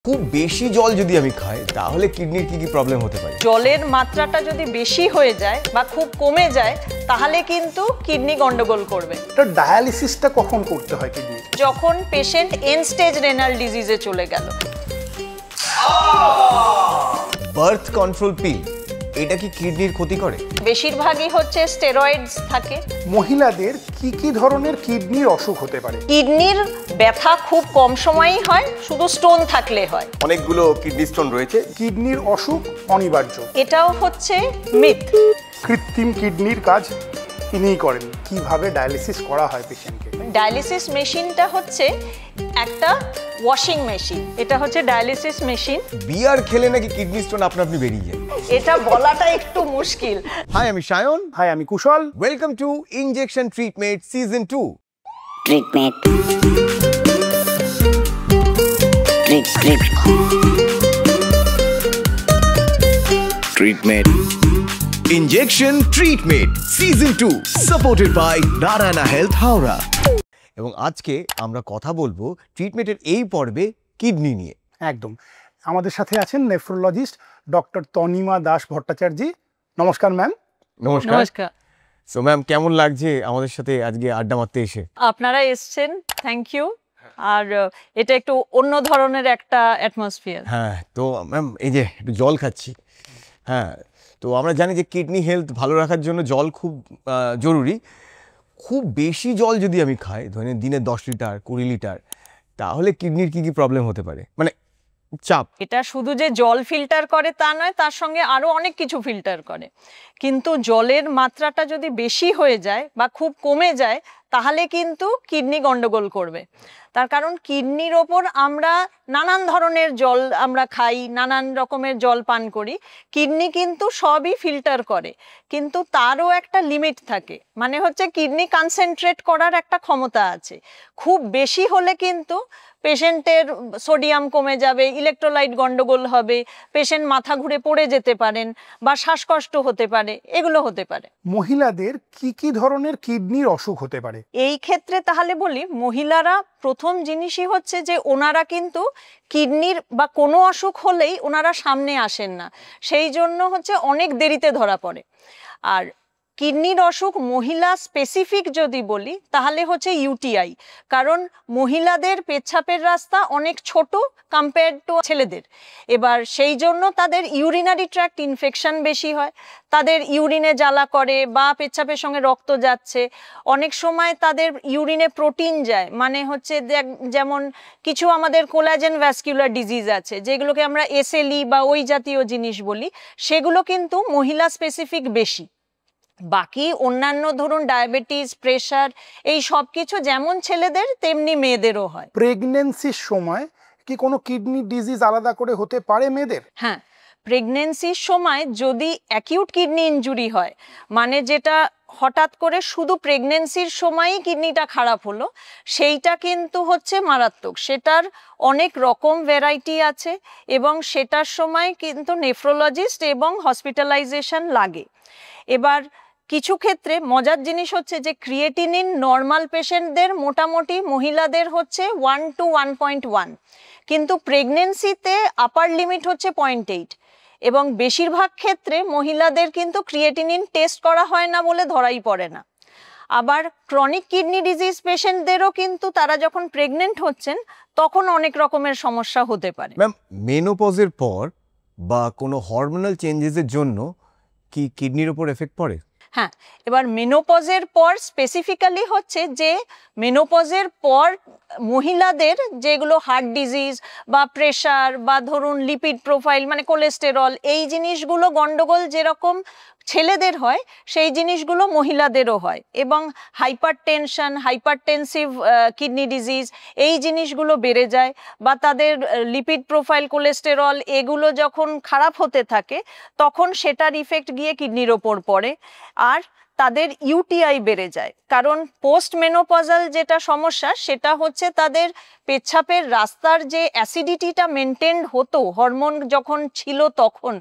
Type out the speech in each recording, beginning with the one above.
খুব বেশি জল যদি আমি খাই তাহলে কিডনির কি প্রবলেম হতে পারে? জলের মাত্রাটা যদি বেশি হয়ে যায় বা খুব কমে যায় তাহলে কিন্তু কিডনি গন্ডগোল করবে। এটা ডায়ালিসিসটা কখন করতে হয় কিডনি? যখন পেশেন্ট এন্ড স্টেজ রেনাল ডিজিজে চলে গেল। বার্থ কন্ট্রোল পিল এটা কি কিডনির ক্ষতি করে? বেশিরভাগই হচ্ছে স্টেরয়েডস থাকে। মহিলাদের কি কি ধরনের কিডনির অসুখ হতে পারে? কিডনির ব্যথা খুব কম সময়ই হয়, শুধু স্টোন থাকলে হয়। অনেকগুলো কিডনি স্টোন রয়েছে। কিডনির অসুখ অনিবার্য, এটাও হচ্ছে মিথ। কৃত্রিম কিডনির কাজ ইনিই করেন। কিভাবে ডায়ালিসিস করা হয় পেশেন্টকে? ডায়ালিসিস মেশিনটা হচ্ছে একটা ওয়াশিং মেশিন। এটা হচ্ছে ডায়ালিসিস মেশিন। বিয়ার খেলে নাকি কিডনি স্টোন আপনি বেরিয়ে যায়? এটা বলাটা একটু মুশকিল। হাই, আমি সায়ন। হাই, আমি Kushal. Welcome to injection treatment season 2। Treatment. Treatment. Injection treatment season 2 supported by Narayana health Howrah. এবং আজকে আমরা কথা বলবো ট্রিটমেন্টের এই পর্বে কিডনি নিয়ে। একদম। আমাদের সাথে আছেন নেফ্রোলজিস্ট ডক্টর তনিমা দাস ভট্টাচার্য। নমস্কার ম্যাম। নমস্কার। সো ম্যাম, কেমন লাগছে আমাদের সাথে আজকে আড্ডা মারতে এসে? আপনারা এসছেন, থ্যাংক ইউ। আর এটা একটু অন্য ধরনের একটা অ্যাটমসফিয়ার। হ্যাঁ, তো ম্যাম এই যে একটু জল খাচ্ছি। হ্যাঁ, তো আমরা জানি যে কিডনি হেলথ ভালো রাখার জন্য জল খুব জরুরি। খুব বেশি জল যদি আমি খাই, ধরেন দিনে 10 লিটার 20 লিটার, তাহলে কিডনির কি প্রবলেম হতে পারে? মানে চাপ। এটা শুধু যে জল ফিল্টার করে তা নয়, তার সঙ্গে আরও অনেক কিছু ফিল্টার করে। কিন্তু জলের মাত্রাটা যদি বেশি হয়ে যায় বা খুব কমে যায় তাহলে কিন্তু কিডনি গন্ডগোল করবে। তার কারণ কিডনির ওপর আমরা নানান ধরনের জল আমরা খাই, নানান রকমের জল পান করি। কিডনি কিন্তু সবই ফিল্টার করে, কিন্তু তারও একটা লিমিট থাকে। মানে হচ্ছে কিডনি কনসেন্ট্রেট করার একটা ক্ষমতা আছে। খুব বেশি হলে কিন্তু পেশেন্টের সোডিয়াম কমে যাবে, ইলেকট্রোলাইট গন্ডগোল হবে, পেশেন্ট মাথা ঘুরে পড়ে যেতে পারেন বা শ্বাসকষ্ট হতে পারে, এগুলো হতে পারে। মহিলাদের কি কি ধরনের কিডনির অসুখ হতে পারে? এই ক্ষেত্রে তাহলে বলি, মহিলারা প্রথম জিনিসই হচ্ছে যে ওনারা কিন্তু কিডনির বা কোনো অসুখ হলেই ওনারা সামনে আসেন না, সেই জন্য হচ্ছে অনেক দেরিতে ধরা পড়ে। আর কিডনির অসুখ মহিলা স্পেসিফিক যদি বলি তাহলে হচ্ছে ইউটিআই, কারণ মহিলাদের পেচ্ছাপের রাস্তা অনেক ছোট কম্পেয়ার টু ছেলেদের। এবার সেই জন্য তাদের ইউরিনারি ট্র্যাক্ট ইনফেকশন বেশি হয়, তাদের ইউরিনে জ্বালা করে বা পেচ্ছাপের সঙ্গে রক্ত যাচ্ছে। অনেক সময় তাদের ইউরিনে প্রোটিন যায়, মানে হচ্ছে যেমন কিছু আমাদের কোলাজেন ভ্যাসকুলার ডিজিজ আছে যেগুলোকে আমরা এসএলই বা ওই জাতীয় জিনিস বলি, সেগুলো কিন্তু মহিলা স্পেসিফিক বেশি। বাকি অন্যান্য ধরুন ডায়াবেটিস, প্রেশার, এই সব কিছু যেমন ছেলেদের তেমনি মেয়েদেরও হয়। প্রেগন্যান্সির সময় কি কোনো কিডনি ডিজিজ আলাদা করে হতে পারে মেয়েদের? হ্যাঁ, প্রেগন্যান্সির সময় যদি অ্যাকিউট কিডনি ইনজুরি হয়, মানে যেটা হঠাৎ করে শুধু প্রেগন্যান্সির সময়ই কিডনিটা খারাপ হলো, সেইটা কিন্তু হচ্ছে মারাত্মক। সেটার অনেক রকম ভ্যারাইটি আছে এবং সেটার সময় কিন্তু নেফ্রোলজিস্ট এবং হসপিটালাইজেশন লাগে। এবার কিছু ক্ষেত্রে মজার জিনিস হচ্ছে যে ক্রিয়েটিনিন নর্মাল পেশেন্টদের মোটামুটি মহিলাদের হচ্ছে 1 to 1.1, কিন্তু প্রেগনেন্সিতে আপার লিমিট হচ্ছে 0.8 এবং বেশিরভাগ ক্ষেত্রে মহিলাদের কিন্তু ক্রিয়েটিনিন টেস্ট করা হয় না বলে ধরাই পড়ে না। আবার ক্রনিক কিডনি ডিজিজ পেশেন্টদেরও কিন্তু তারা যখন প্রেগনেন্ট হচ্ছেন তখন অনেক রকমের সমস্যা হতে পারে। ম্যাম, মেনোপজের পর বা কোনো হরমোনাল চেঞ্জেসের জন্য কি কিডনির উপর এফেক্ট পড়ে? হ্যাঁ, এবার মেনোপজের পর স্পেসিফিক্যালি হচ্ছে যে মেনোপজের পর মহিলাদের যেগুলো হার্ট ডিজিজ বা প্রেশার বা ধরুন লিপিড প্রোফাইল মানে কোলেস্টেরল, এই জিনিসগুলো গন্ডগোল যেরকম ছেলেদের হয় সেই জিনিসগুলো মহিলাদেরও হয়। এবং হাইপারটেনশন, হাইপারটেনসিভ কিডনি ডিজিজ, এই জিনিসগুলো বেড়ে যায় বা তাদের লিপিড প্রোফাইল, কোলেস্টেরল এগুলো যখন খারাপ হতে থাকে তখন সেটার ইফেক্ট গিয়ে কিডনির ওপর পড়ে। আর তাদের ইউটিআই বেড়ে যায়, কারণ পোস্ট মেনোপজাল যেটা সমস্যা সেটা হচ্ছে তাদের পেচ্ছাপের রাস্তার যে অ্যাসিডিটিটা মেনটেন হতো হরমোন যখন ছিল তখন,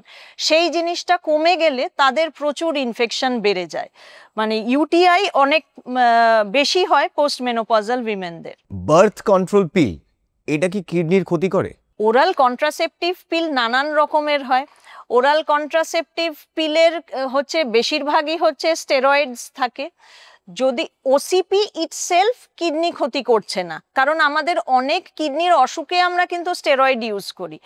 সেই জিনিসটা কমে গেলে তাদের প্রচুর ইনফেকশন বেড়ে যায়। মানে ইউটিআই অনেক বেশি হয় পোস্ট মেনোপজাল উইমেনদের। বার্থ কন্ট্রোল পিল এটা কি কিডনির ক্ষতি করে? ওরাল কন্ট্রাসেপটিভ পিল নানান রকমের হয়। ওরাল কন্ট্রাসেপটিভ পিলের হচ্ছে বেশিরভাগই হচ্ছে স্টেরয়েডস থাকে। যদি ওসিপি ইটসেলফ কিডনি ক্ষতি করছে না, কারণ আমাদের অনেক কিডনির অসুখে আমরা কিন্তু স্টেরয়েড ইউজ করি।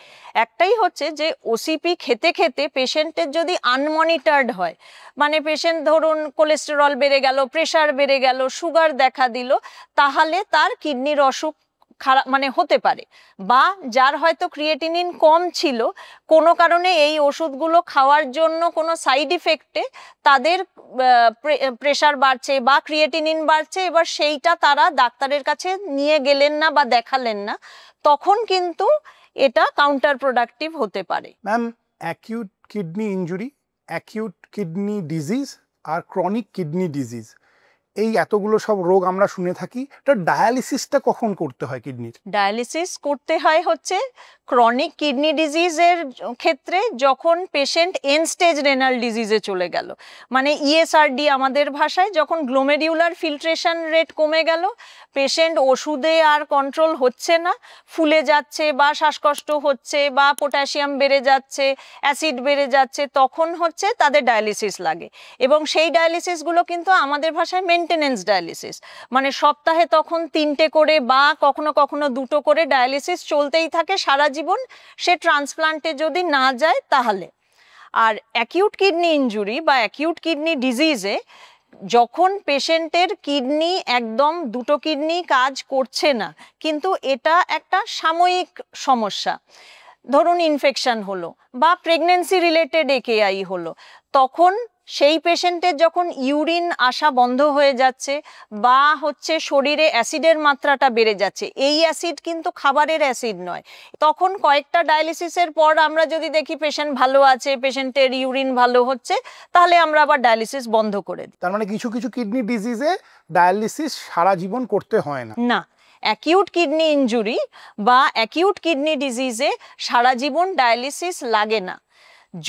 একটাই হচ্ছে যে ওসিপি খেতে খেতে পেশেন্টের যদি আনমনিটার্ড হয়, মানে পেশেন্ট ধরুন কোলেস্টেরল বেড়ে গেল, প্রেশার বেড়ে গেল, সুগার দেখা দিল, তাহলে তার কিডনির অসুখ খারাপ মানে হতে পারে। বা যার হয়তো ক্রিয়েটিনিন কম ছিল, কোনো কারণে এই ওষুধগুলো খাওয়ার জন্য কোনো সাইড ইফেক্টে তাদের প্রেশার বাড়ছে বা ক্রিয়েটিনিন বাড়ছে, এবার সেইটা তারা ডাক্তারের কাছে নিয়ে গেলেন না বা দেখালেন না, তখন কিন্তু এটা কাউন্টার প্রোডাক্টিভ হতে পারে। Ma'am, acute kidney injury, acute kidney disease আর ক্রনিক কিডনি ডিজিজ, এই এতগুলো সব রোগ আমরা শুনে থাকি। এটা ডায়ালিসিসটা কখন করতে হয় কিডনির? ডায়ালিসিস করতে হয় হচ্ছে ক্রনিক কিডনি ডিজিজের ক্ষেত্রে, যখন পেশেন্ট এন্ড স্টেজ রেনাল ডিজিজে চলে গেল, মানে ইএসআরডি আমাদের ভাষায়, যখন গ্লোমেরিউলার ফিল্ট্রেশন রেট কমে গেল, পেশেন্ট ওষুধে আর কন্ট্রোল হচ্ছে না, ফুলে যাচ্ছে বা শ্বাসকষ্ট হচ্ছে বা পটাশিয়াম বেড়ে যাচ্ছে, অ্যাসিড বেড়ে যাচ্ছে, তখন হচ্ছে তাদের ডায়ালিসিস লাগে। এবং সেই ডায়ালিসিসগুলো কিন্তু আমাদের ভাষায় মেনটেনেন্স ডায়ালিসিস, মানে সপ্তাহে তখন 3টে করে বা কখনো কখনো 2টো করে ডায়ালিসিস চলতেই থাকে সারা জীবন, সে ট্রান্সপ্লান্টে যদি না যায় তাহলে। আর অ্যাকিউট কিডনি ইনজুরি বা অ্যাকিউট কিডনি ডিজিজে যখন পেশেন্টের কিডনি একদম 2টো কিডনি কাজ করছে না, কিন্তু এটা একটা সাময়িক সমস্যা, ধরুন ইনফেকশন হলো বা প্রেগনেন্সি রিলেটেড একেআই হলো, তখন সেই পেশেন্টের যখন ইউরিন আসা বন্ধ হয়ে যাচ্ছে বা হচ্ছে শরীরে অ্যাসিডের মাত্রাটা বেড়ে যাচ্ছে, এই অ্যাসিড কিন্তু খাবারের অ্যাসিড নয়, তখন কয়েকটা ডায়ালিসিসের পর আমরা যদি দেখি পেশেন্ট ভালো আছে, পেশেন্টের ইউরিন ভালো হচ্ছে, তাহলে আমরা আবার ডায়ালিসিস বন্ধ করে দিই। তার মানে কিছু কিছু কিডনি ডিজিজে ডায়ালিসিস সারা জীবন করতে হয় না? না, অ্যাকিউট কিডনি ইনজুরি বা অ্যাকিউট কিডনি ডিজিজে সারা জীবন ডায়ালিসিস লাগে না।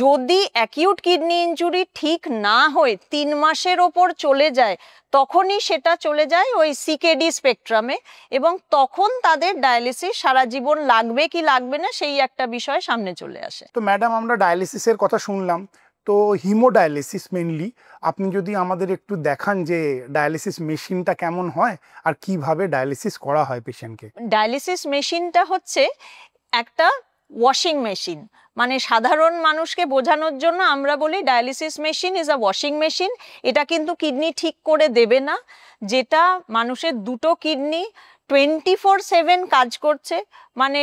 যদি অ্যাকিউট কিডনি ইনজুরি ঠিক না হয়ে 3 মাসের ওপর চলে যায়, তখনই সেটা চলে যায় ওই সিকেডি স্পেকট্রামে, এবং তখন তাদের ডায়ালিসিস সারা জীবন লাগবে কি লাগবে না সেই একটা বিষয় সামনে চলে আসে। তো ম্যাডাম, আমরা ডায়ালিসিসের কথা শুনলাম, তো হিমোডায়ালিসিস মেনলি আপনি যদি আমাদের একটু দেখান যে ডায়ালিসিস মেশিনটা কেমন হয় আর কিভাবে ডায়ালিসিস করা হয় পেশেন্টকে। ডায়ালিসিস মেশিনটা হচ্ছে একটা ওয়াশিং মেশিন, মানে সাধারণ মানুষকে বোঝানোর জন্য আমরা বলি dialysis machine is a washing machine. এটা কিন্তু কিডনি ঠিক করে দেবে না, যেটা মানুষের 2টো কিডনি 24/7 কাজ করছে, মানে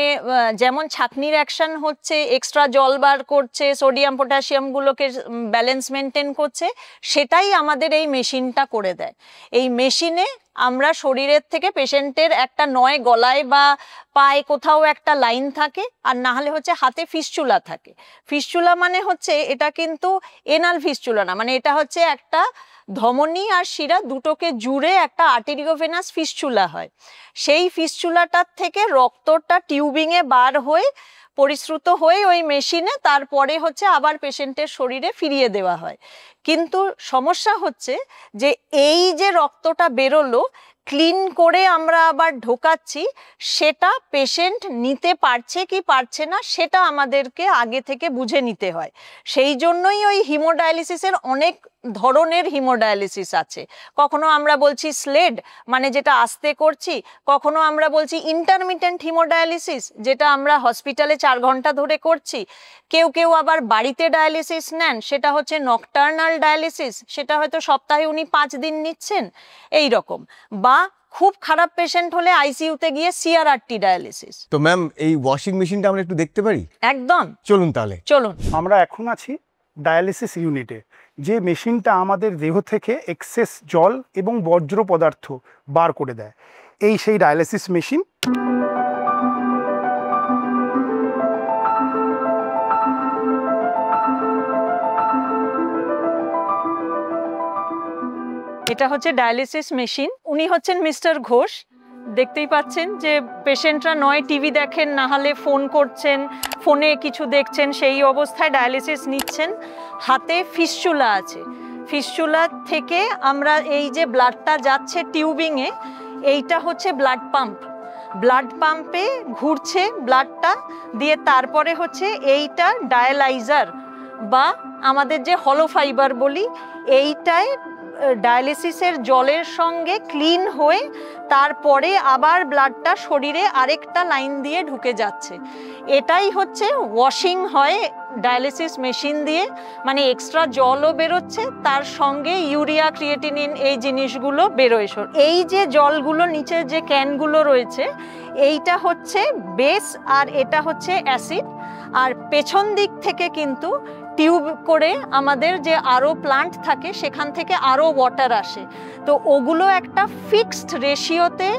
যেমন ছাঁকনির অ্যাকশন হচ্ছে, এক্সট্রা জল বার করছে, সোডিয়াম পটাশিয়ামগুলোকে ব্যালেন্স মেনটেন করছে, সেটাই আমাদের এই মেশিনটা করে দেয়। এই মেশিনে আমরা শরীরের থেকে পেশেন্টের একটা নয় গলায় বা পায়ে কোথাও একটা লাইন থাকে, আর না হলে হচ্ছে হাতে ফিস্চুলা থাকে। ফিস্চুলা মানে হচ্ছে এটা কিন্তু এনাল ফিস্চুলা না, মানে এটা হচ্ছে একটা ধমনী আর শিরা দুটোকে জুড়ে একটা আর্টেরিওভেনাস ফিস্চুলা হয়। সেই ফিস্চুলাটার থেকে রক্তটা টিউবিংয়ে বার হয়ে পরিশ্রুত হয়ে ওই মেশিনে তারপরে হচ্ছে আবার পেশেন্টের শরীরে ফিরিয়ে দেওয়া হয়। কিন্তু সমস্যা হচ্ছে যে এই যে রক্তটা বেরোলো, ক্লিন করে আমরা আবার ঢোকাচ্ছি, সেটা পেশেন্ট নিতে পারছে কি পারছে না সেটা আমাদেরকে আগে থেকে বুঝে নিতে হয়। সেই জন্যই ওই হিমোডায়ালিসিসের অনেক ধরনের হিমোডায়ালিসিস আছে। কখনো আমরা বলছি স্লেড, মানে যেটা আস্তে করছি, কখনো আমরা বলছি ইন্টারমিটেন্ট হিমোডায়ালিসিস, যেটা আমরা হসপিটালে 4 ঘন্টা ধরে করছি। কেউ কেউ আবার বাড়িতে ডায়ালিসিস নেন, সেটা হচ্ছে নকটার্নাল ডায়ালিসিস, সেটা হয়তো সপ্তাহে উনি 5 দিন নিচ্ছেন এই রকম। বা খুব খারাপ পেশেন্ট হলে আইসিইউতে গিয়ে সিআরআরটি ডায়ালিসিস। তো ম্যাম, এই ওয়াশিং মেশিনটা আমরা একটু দেখতে পারি? একদম, চলুন তাহলে। চলুন। আমরা এখন আছি ডায়ালিসিস ইউনিটে, যে মেশিনটা আমাদের দেহ থেকে এক্সেস জল এবং বর্জ্য পদার্থ বার করে দেয়। এই সেই ডায়ালিসিস মেশিন। এটা হচ্ছে ডায়ালিসিস মেশিন। উনি হচ্ছেন মিস্টার ঘোষ। দেখতেই পাচ্ছেন যে পেশেন্টরা নয় টিভি দেখেন, না হলে ফোন করছেন, ফোনে কিছু দেখছেন, সেই অবস্থায় ডায়ালিসিস নিচ্ছেন। হাতে ফিস্চুলা আছে, ফিস্চুলা থেকে আমরা এই যে ব্লাডটা যাচ্ছে টিউবিংয়ে, এইটা হচ্ছে ব্লাড পাম্প। ব্লাড পাম্পে ঘুরছে ব্লাডটা, দিয়ে তারপরে হচ্ছে এইটা ডায়ালাইজার বা আমাদের যে হলো ফাইবার বলি, এইটায় ডায়ালিসিসের জলের সঙ্গে ক্লিন হয়ে তারপরে আবার ব্লাডটা শরীরে আরেকটা লাইন দিয়ে ঢুকে যাচ্ছে। এটাই হচ্ছে ওয়াশিং হয় ডায়ালিসিস মেশিন দিয়ে, মানে এক্সট্রা জলও বেরোচ্ছে, তার সঙ্গে ইউরিয়া ক্রিয়েটিনিন এই জিনিসগুলো বেরোয়। এই যে জলগুলো নিচে যে ক্যানগুলো রয়েছে, এইটা হচ্ছে বেস আর এটা হচ্ছে অ্যাসিড। আর পেছন দিক থেকে কিন্তু টিউব করে আমাদের যে আরও প্লান্ট থাকে সেখান থেকে আরও ওয়াটার আসে। তো ওগুলো একটা ফিক্সড রেশিওতে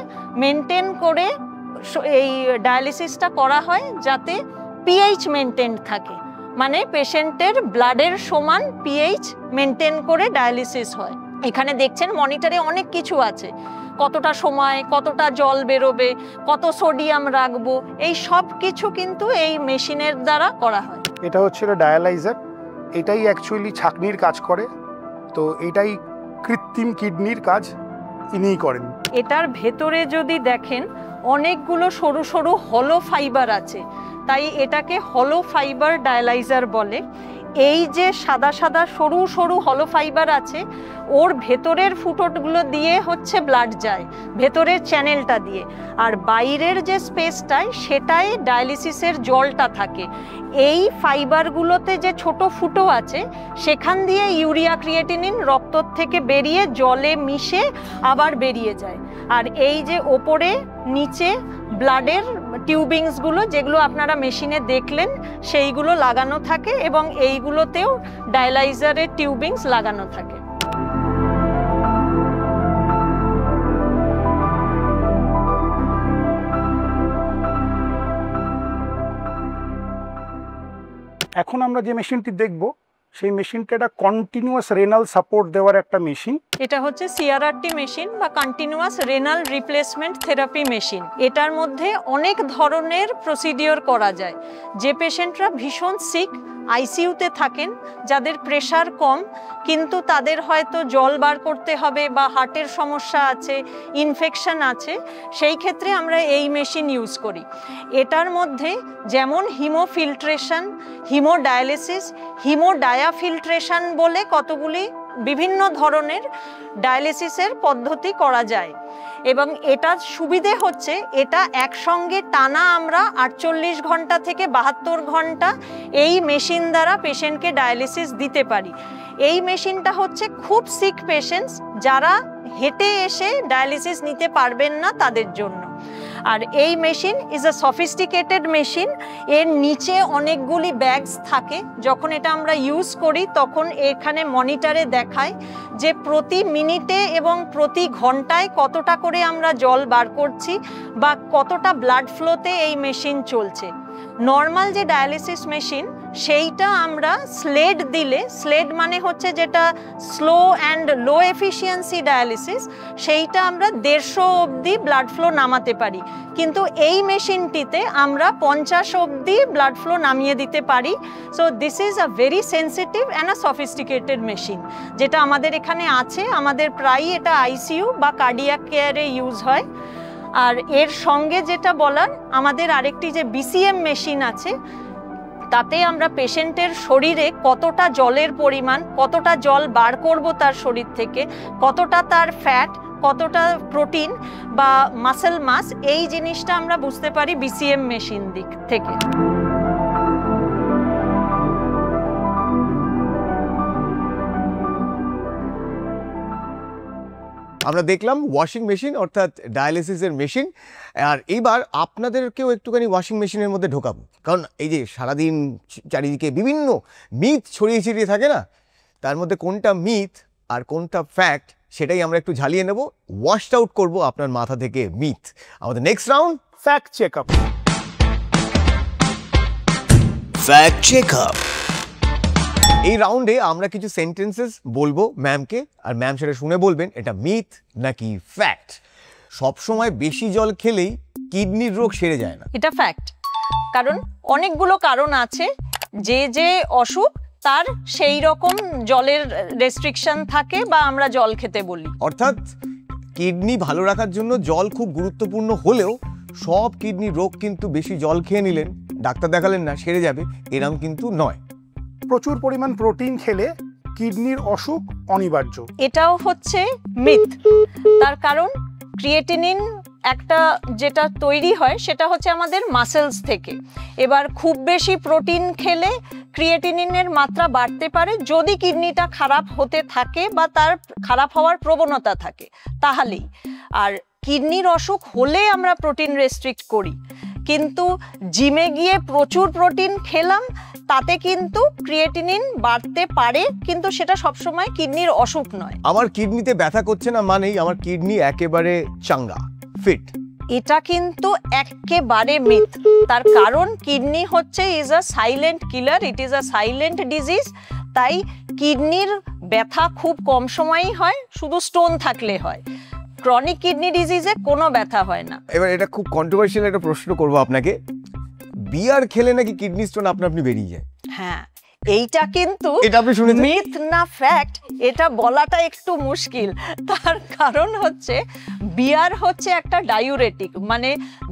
মেনটেন করে এই ডায়ালিসিসটা করা হয়, যাতে পিএইচ মেনটেন থাকে, মানে পেশেন্টের ব্লাডের সমান পিএইচ মেনটেন করে ডায়ালিসিস হয়। এখানে দেখছেন মনিটরে অনেক কিছু আছে, কতটা সময়, কতটা জল বেরোবে, কত সোডিয়াম রাখবো, এই সব কিছু কিন্তু এই মেশিনের দ্বারা করা হয়। এটা হচ্ছে ডায়ালাইজার, এটাই অ্যাকচুয়ালি ছাঁকনির কাজ করে, তো এটাই কৃত্রিম কিডনির কাজ ইনিই করেন। এটার ভেতরে যদি দেখেন অনেকগুলো সরু সরু হলো ফাইবার আছে, তাই এটাকে হলো ফাইবার ডায়ালাইজার বলে। এই যে সাদা সাদা সরু সরু হলো ফাইবার আছে, ওর ভেতরের ফুটোগুলো দিয়ে হচ্ছে ব্লাড যায়, ভেতরের চ্যানেলটা দিয়ে, আর বাইরের যে স্পেসটায় সেটাই ডায়ালিসিসের জলটা থাকে। এই ফাইবারগুলোতে যে ছোট ফুটো আছে সেখান দিয়ে ইউরিয়া ক্রিয়েটিনিন রক্ত থেকে বেরিয়ে জলে মিশে আবার বেরিয়ে যায়। আর এই যে ওপরে নিচে ব্লাডের টিউবিংসগুলো যেগুলো আপনারা মেশিনে দেখলেন সেইগুলো লাগানো থাকে, এবং এইগুলোতেও ডায়ালাইজারের টিউবিংস লাগানো থাকে। এখন আমরা যে মেশিনটি দেখব সেই মেশিনটা একটা কন্টিনিউয়াস রেনাল সাপোর্ট দেওয়ার একটা মেশিন। এটা হচ্ছে সিআরআরটি মেশিন বা continuous renal replacement therapy machine. এটার মধ্যে অনেক ধরনের প্রসিডিওর করা যায়। যে পেশেন্টরা ভীষণ সিক, আইসিইউতে থাকেন, যাদের প্রেশার কম কিন্তু তাদের হয়তো জল বার করতে হবে বা হার্টের সমস্যা আছে, ইনফেকশন আছে, সেই ক্ষেত্রে আমরা এই মেশিন ইউজ করি। এটার মধ্যে যেমন হিমোফিল্ট্রেশন, হিমোডায়ালিসিস, হিমোডায়াফিল্ট্রেশন বলে কতগুলি বিভিন্ন ধরনের ডায়ালিসিসের পদ্ধতি করা যায়। এবং এটার সুবিধে হচ্ছে এটা একসঙ্গে টানা আমরা 48 ঘন্টা থেকে 72 ঘন্টা এই মেশিন দ্বারা পেশেন্টকে ডায়ালিসিস দিতে পারি। এই মেশিনটা হচ্ছে খুব সিক পেশেন্টস যারা হেঁটে এসে ডায়ালিসিস নিতে পারবেন না তাদের জন্য। আর এই machine is a sophisticated machine. এর নিচে অনেকগুলি ব্যাগস থাকে। যখন এটা আমরা ইউজ করি তখন এখানে মনিটরে দেখায় যে প্রতি মিনিটে এবং প্রতি ঘন্টায় কতটা করে আমরা জল বার করছি বা কতটা ব্লাড ফ্লোতে এই মেশিন চলছে। নর্মাল যে ডায়ালিসিস মেশিন সেইটা আমরা স্লেড দিলে, স্লেড মানে হচ্ছে যেটা slow and low efficiency dialysis, সেইটা আমরা 150 অবধি ব্লাড ফ্লো নামাতে পারি। কিন্তু এই মেশিনটিতে আমরা 50 অবধি ব্লাড ফ্লো নামিয়ে দিতে পারি। So this is a very sensitive and a sophisticated machine, যেটা আমাদের এখানে আছে। আমাদের প্রায়ই এটা আইসিইউ বা কার্ডিয়াক কেয়ারে ইউজ হয়। আর এর সঙ্গে যেটা বলার, আমাদের আরেকটি যে বিসিএম মেশিন আছে, তাতে আমরা পেশেন্টের শরীরে কতটা জলের পরিমাণ, কতটা জল বার করব তার শরীর থেকে, কতটা তার ফ্যাট, কতটা প্রোটিন বা মাসেল মাস, এই জিনিসটা আমরা বুঝতে পারি বিসিএম মেশিন দিক থেকে। আমরা দেখলাম ওয়াশিং মেশিন অর্থাৎ ডায়ালিসিসের মেশিন। আর এইবার আপনাদেরকেও একটুখানি ওয়াশিং মেশিনের মধ্যে ঢোকাবো, কারণ এই যে সারাদিন চারিদিকে বিভিন্ন মিথ ছড়িয়ে ছিটিয়ে থাকে না, তার মধ্যে কোনটা মিথ আর কোনটা ফ্যাক্ট সেটাই আমরা একটু ঝালিয়ে নেব, ওয়াশড আউট করবো আপনার মাথা থেকে মিথ। আমাদের next round fact check up. Fact check up. এই রাউন্ডে আমরা কিছু সেন্টেন্সেস বলবো ম্যামকে, আর ম্যাম সেটা শুনে বলবেন এটা মিথ নাকি ফ্যাক্ট। সবসময় বেশি জল খেলেই কিডনির রোগ সেরে যায় না, এটা ফ্যাক্ট। কারণ অনেকগুলো কারণ আছে, যে যে অসুখ তার সেই রকম জলের রেস্ট্রিকশন থাকে বা আমরা জল খেতে বলি। অর্থাৎ কিডনি ভালো রাখার জন্য জল খুব গুরুত্বপূর্ণ হলেও সব কিডনি রোগ কিন্তু বেশি জল খেয়ে নিলেন, ডাক্তার দেখালেন না, সেরে যাবে, এরম কিন্তু নয়। প্রচুর পরিমাণ প্রোটিন খেলে কিডনির অসুখ অনিবার্য। এটাও হচ্ছে মিথ। তার কারণ ক্রিয়েটিনিন একটা যেটা তৈরি হয় সেটা হচ্ছে আমাদের মাসেলস থেকে। এবার খুব বেশি প্রোটিন খেলে ক্রিয়েটিনিনের মাত্রা বাড়তে পারে যদি কিডনিটা খারাপ হতে থাকে বা তার খারাপ হওয়ার প্রবণতা থাকে তাহলেই। আর কিডনির অসুখ হলে আমরা প্রোটিন রেস্ট্রিক্ট করি, কিন্তু জিমে গিয়ে প্রচুর প্রোটিন খেলাম তাতে কিন্তু ক্রিয়েটিনিন বাড়তে পারে, কিন্তু সেটা সবসময় কিডনির অসুখ নয়। আমার কিডনিতে ব্যথা করছে না মানেই আমার কিডনি একেবারে চাঙ্গা, ফিট। এটা কিন্তু একেবারে মিথ। তার কারণ কিডনি হচ্ছে is a silent killer, it is a silent disease. তাই কিডনির ব্যথা খুব কম সময়ই হয়, শুধু স্টোন থাকলে হয়। ক্রনিক কিডনি ডিজিজে কোনো ব্যথা হয় না। এবার এটা খুব কন্ট্রোভার্সিয়াল একটা প্রশ্ন করবো আপনাকে, বিয়ার খেলে নাকি কিডনি স্টোন আপনা আপনি বেরিয়ে যায়? হ্যাঁ, এইটা কিন্তু এটা আপনি শুনেছেন? মিথ না ফ্যাক্ট এটা বলাটা একটু মুশকিল। তার কারণ হচ্ছে বিয়ার হচ্ছে একটা ডায়ুরেটিক, মানে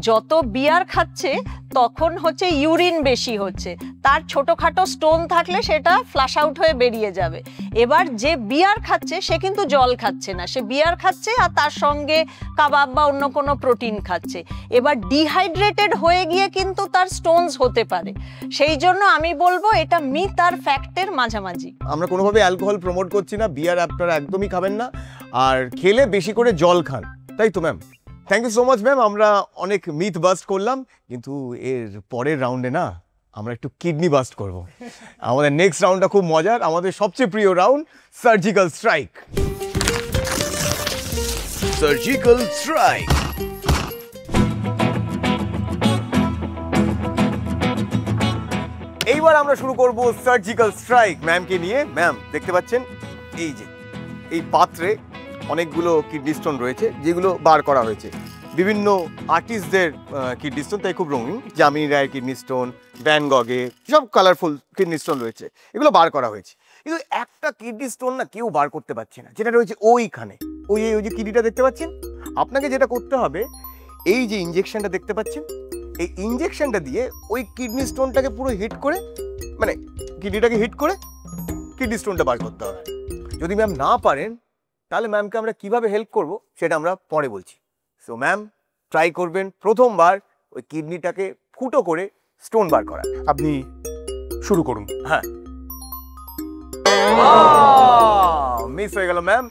যত বিয়ার খাচ্ছে তখন হচ্ছে ইউরিন বেশি হচ্ছে, তার ছোটখাটো স্টোন থাকলে সেটা ফ্লাশ আউট হয়ে বেরিয়ে যাবে। এবার যে বিয়ার খাচ্ছে সে কিন্তু জল খাচ্ছে না, সে বিয়ার খাচ্ছে আর তার সঙ্গে কাবাব বা অন্য কোনো প্রোটিন খাচ্ছে। এবার ডিহাইড্রেটেড হয়ে গিয়ে কিন্তু তার স্টোনস হতে পারে। সেই জন্য আমি বলবো এটা মিথ আর ফ্যাক্টের মাঝামাঝি। আমরা কোনোভাবে অ্যালকোহল প্রমোট করছি না, বিয়ার আপনারা একদমই খাবেন না, আর খেলে বেশি করে জল খান, তাই তো ma'am? Thank you so much ma'am. আমরা অনেক মিথ বাস্ট করলাম, কিন্তু এর পরের রাউন্ডে না আমরা একটু কিডনি বাস্ট করব। আমাদের নেক্সট রাউন্ডটা খুব মজার, আমাদের সবচেয়ে প্রিয় round, surgical strike. Surgical strike. এইবার আমরা শুরু করব সার্জিক্যাল স্ট্রাইক ম্যামকে নিয়ে। ম্যাম দেখতে পাচ্ছেন এই যে এই পাত্রে অনেকগুলো কিডনি স্টোন রয়েছে যেগুলো বার করা হয়েছে বিভিন্ন আর্টিস্টদের কিডনি স্টোন, তাই খুব রঙিন। যামিনী রায়ের কিডনি স্টোন, ভ্যান গগে, সব কালারফুল কিডনি স্টোন রয়েছে, এগুলো বার করা হয়েছে। কিন্তু একটা কিডনি স্টোন না কেউ বার করতে পারছে না, যেটা রয়েছে ওইখানে, ওই যে কিডনিটা দেখতে পাচ্ছেন। আপনাকে যেটা করতে হবে, এই যে ইঞ্জেকশনটা দেখতে পাচ্ছেন, এই ইঞ্জেকশনটা দিয়ে ওই কিডনি স্টোনটাকে পুরো হিট করে, মানে কিডনিটাকে হিট করে কিডনি স্টোনটা বার করতে হবে। যদি ম্যাম না পারেন তাহলে ম্যামকে আমরা কিভাবে হেল্প করব সেটা আমরা পরে বলছি। সো ম্যাম ট্রাই করবেন প্রথমবার ওই কিডনিটাকে ফুটো করে স্টোন বার করা। আপনি শুরু করুন। হ্যাঁ, মিস হয়ে গেল ম্যাম,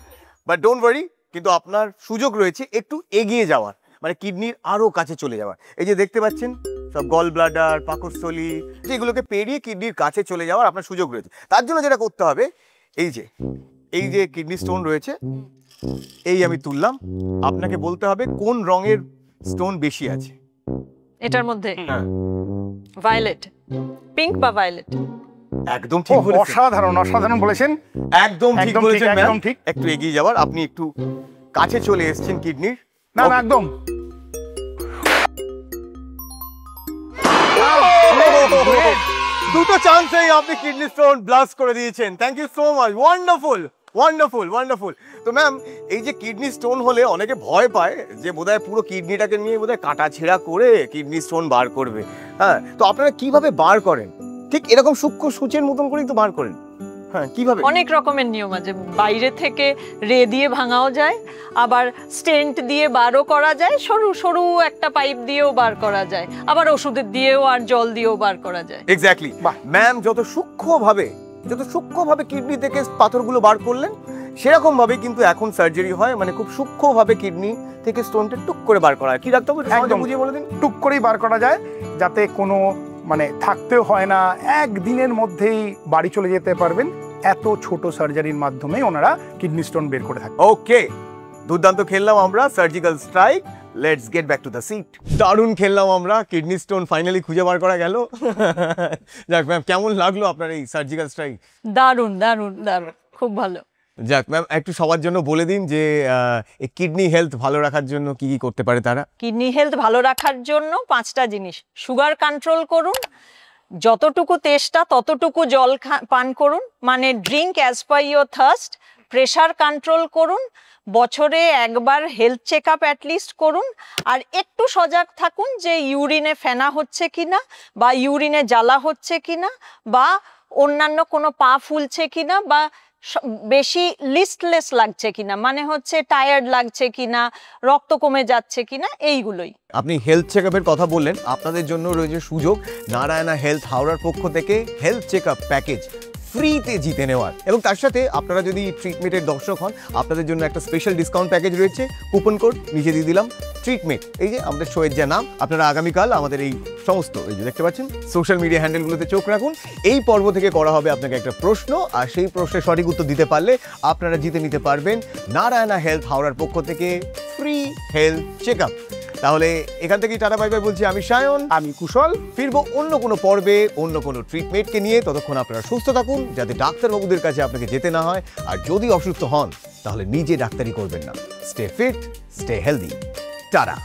বাট ডোন্ট ওয়ারি, কিন্তু আপনার সুযোগ রয়েছে একটু এগিয়ে যাওয়ার, মানে কিডনির আরো কাছে চলে যাওয়ার। এই যে দেখতে পাচ্ছেন সব গল ব্লাডার, পাকস্থলী, যেগুলোকে পেরিয়ে কিডনির কাছে চলে যাওয়ার আপনার সুযোগ রয়েছে। তার জন্য যেটা করতে হবে, এই যে কিডনি স্টোন রয়েছে, এই আমি তুললাম, আপনাকে বলতে হবে কোন রঙের স্টোন বেশি আছে এটার মধ্যে। হ্যাঁ, ভায়োলেট, পিঙ্ক বা ভায়োলেট। একদম ঠিক বলেছেন, অসাধারণ অসাধারণ বলেছেন, একদম ঠিক একদম ঠিক, বলেছেন ম্যাম। একদম ঠিক। একটু এগিয়ে যাওয়ার, আপনি একটু কাছে চলে এসেছেন কিডনির। না না একদম দুটো চান্সেই আপনি কিডনি স্টোন ব্লাস্ট করে দিয়েছেন। Thank you so much, wonderful wonderful wonderful. তো ম্যাম এই যে কিডনি স্টোন হলে অনেকে ভয় পায় যে বোধহয় পুরো কিডনিটাকে নিয়ে বোধহয় কাটা ছেঁড়া করে কিডনি স্টোন বার করবে। হ্যাঁ, তো আপনারা কিভাবে বার করেন? ঠিক এরকম সূক্ষ্ম সূচের মতন করেই তো বার করেন। হ্যাঁ, কিভাবে? অনেক রকমের নিয়ম আছে, বাইরে থেকে রে দিয়ে ভাঙাও যায়, আবার স্টেন্ট দিয়ে বারও করা যায়, সরু সরু একটা পাইপ দিয়েও বার করা যায়, আবার ওষুধের দিয়েও আর জল দিয়েও বার করা যায়। এক্স্যাক্টলি ম্যাম, যত সূক্ষ্মভাবে কিডনি থেকে পাথরগুলো বার করলেন সেরকম ভাবে কিন্তু এখন সার্জারি হয়, মানে খুব সূক্ষ্মভাবে কিডনি থেকে স্টোনটা টুক করে বার করা হয়। কি ডাক্তার একদম বুঝিয়ে বলে দিন। টুক করেই বার করা যায়, যাতে কোনো মানে থাকতেও হয় না, একদিনের মধ্যেই বাড়ি চলে যেতে পারবেন। এত ছোট সার্জারির মাধ্যমে ওনারা কিডনি স্টোন বের করে থাকেন। ওকে, দুর্দান্ত খেললাম আমরা surgical strike. Let's get back to the seat. দারুণ খেললাম আমরা, কিডনি স্টোন ফাইনালি খুঁজে বার করা গেল। যাক ম্যাম, কেমন লাগলো আপনার এই সার্জিক্যাল স্ট্রাইক? দারুণ দারুণ দারুণ, খুব ভালো। যাক ম্যাম, একটু সবার জন্য বলে দিন যে এই কিডনি হেলথ ভালো রাখার জন্য কি কি করতে পারে তারা। কিডনি হেলথ ভালো রাখার জন্য 5টা জিনিস। সুগার কন্ট্রোল করুন, যতটুকু তেষ্টা ততটুকু জল পান করুন, মানে drink as per your thirst. Pressure control করুন, বছরে একবার হেলথ চেক আপ অ্যাটলিস্ট করুন। আর একটু সজাগ থাকুন যে ইউরিনে ফেনা হচ্ছে কিনা, বা ইউরিনে জ্বালা হচ্ছে কিনা, বা অন্যান্য কোনো পা ফুলছে কিনা, বা বেশি লিস্টলেস লাগছে কিনা, মানে হচ্ছে টায়ার্ড লাগছে কিনা, রক্ত কমে যাচ্ছে কিনা, এইগুলোই। আপনি হেলথ চেক আপের কথা বললেন, আপনাদের জন্য রয়েছে সুযোগ নারায়ণা হেলথ হাওড়ার পক্ষ থেকে হেলথ চেক আপ প্যাকেজ ফ্রিতে জিতে নেওয়ার, এবং তার সাথে আপনারা যদি ট্রিটমেন্টের দর্শক হন আপনাদের জন্য একটা স্পেশাল ডিসকাউন্ট প্যাকেজ রয়েছে। কুপন কোড নিচে দিয়ে দিলাম, ট্রিটমেন্ট, এই যে আমাদের শোয়ের যে নাম। আপনারা আগামীকাল আমাদের এই সমস্ত এই যে দেখতে পাচ্ছেন সোশ্যাল মিডিয়া হ্যান্ডেলগুলোতে চোখ রাখুন। এই পর্ব থেকে করা হবে আপনাকে একটা প্রশ্ন, আর সেই প্রশ্নের সঠিক উত্তর দিতে পারলে আপনারা জিতে নিতে পারবেন নারায়ণা হেলথ হাওড়ার পক্ষ থেকে ফ্রি হেলথ চেক আপ। তাহলে এখান থেকেই টাটা বাই বাই বলছি। আমি সায়ন, আমি কুশল। ফিরবো অন্য কোনো পর্বে অন্য কোনো ট্রিটমেন্টকে নিয়ে। ততক্ষণ আপনারা সুস্থ থাকুন, যাতে ডাক্তারবাবুদের কাছে আপনাকে যেতে না হয়। আর যদি অসুস্থ হন তাহলে নিজে ডাক্তারি করবেন না। Stay fit, stay healthy. Tata.